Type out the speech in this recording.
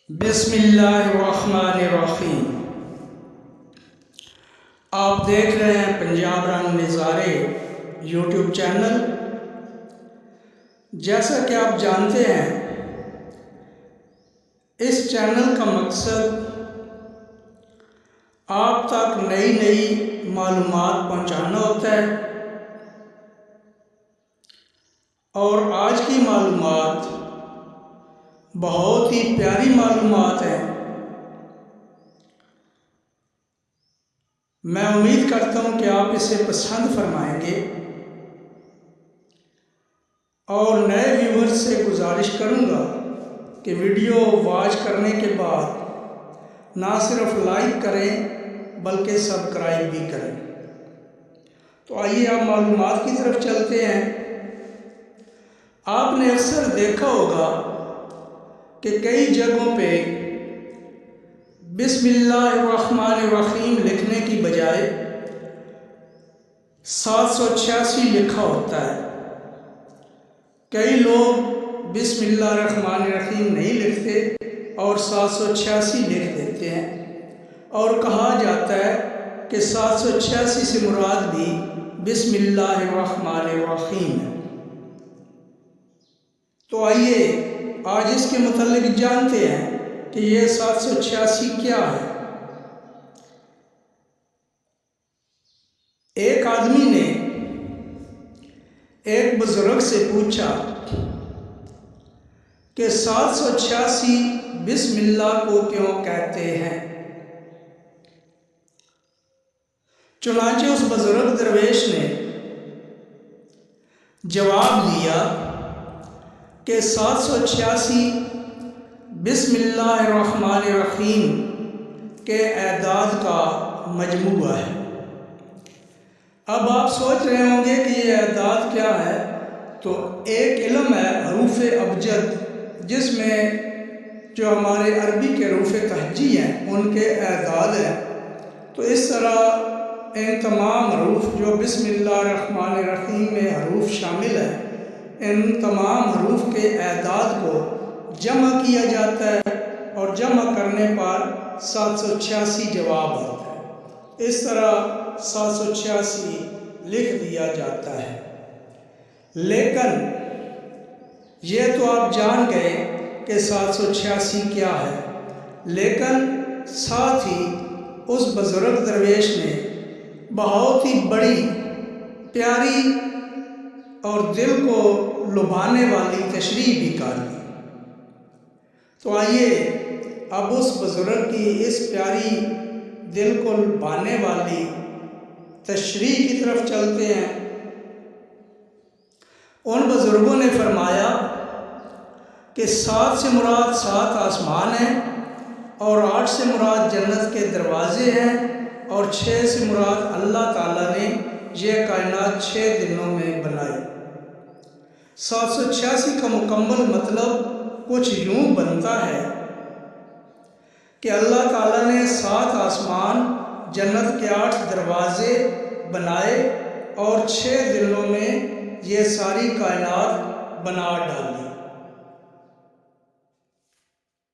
بسم اللہ الرحمن الرحیم۔ آپ دیکھ رہے ہیں پنجاب رنگ نظارے یوٹیوب چینل۔ جیسا کہ آپ جانتے ہیں اس چینل کا مقصد آپ تک نئی معلومات پہنچانا ہوتا ہے، اور آج کی معلومات بہت ہی پیاری معلومات ہیں۔ میں امید کرتا ہوں کہ آپ اسے پسند فرمائیں گے، اور نئے ویورز سے گزارش کروں گا کہ ویڈیو واچ کرنے کے بعد نہ صرف لائک کریں بلکہ سبسکرائب بھی کریں۔ تو آئیے آپ معلومات کی طرف چلتے ہیں۔ آپ نے اکثر دیکھا ہوگا کہ کئی جگہوں پہ بسم اللہ الرحمن الرحیم لکھنے کی بجائے 786 لکھا ہوتا ہے۔ کئی لوگ بسم اللہ الرحمن الرحیم نہیں لکھتے اور 786 لکھ دیتے ہیں، اور کہا جاتا ہے کہ 786 سے مراد بھی بسم اللہ الرحمن الرحیم ہے۔ تو آئیے آج اس کے متعلق جانتے ہیں کہ یہ 786 کیا ہے۔ ایک آدمی نے ایک بزرگ سے پوچھا کہ 786 بسم اللہ کو کیوں کہتے ہیں؟ چنانچہ اس بزرگ درویش نے جواب دیا کہ 786 بسم اللہ الرحمن الرحیم کے اعداد کا مجموعہ ہے۔ اب آپ سوچ رہے ہوں گے کہ یہ اعداد کیا ہے؟ تو ایک علم ہے حروف ابجد، جس میں جو ہمارے عربی کے حروف تہجی ہیں ان کے اعداد ہیں۔ تو اس طرح ان تمام حروف جو بسم اللہ الرحمن الرحیم میں حروف شامل ہیں، ان تمام حروف کے اعداد کو جمع کیا جاتا ہے، اور جمع کرنے پر 786 جواب آتا ہے۔ اس طرح 786 لکھ دیا جاتا ہے۔ لیکن یہ تو آپ جان گئے کہ 786 کیا ہے، لیکن ساتھ ہی اس بزرگ درویش نے بہت ہی بڑی، پیاری اور دل کو لبھانے والی تشریح بھی کر دی۔ تو آئیے اب اس بزرگ کی اس پیاری، دل کو لبھانے والی تشریح کی طرف چلتے ہیں۔ ان بزرگوں نے فرمایا کہ 7 سے مراد 7 آسمان ہیں، اور 8 سے مراد جنت کے دروازے ہیں، اور 6 سے مراد اللہ تعالیٰ نے یہ کائنات 6 دنوں میں بنائی۔ 786 کا مکمل مطلب کچھ یوں بنتا ہے کہ اللہ تعالیٰ نے 7 آسمان، جنت کے 8 دروازے بنائے، اور 6 دنوں میں یہ ساری کائنات بنا ڈالی۔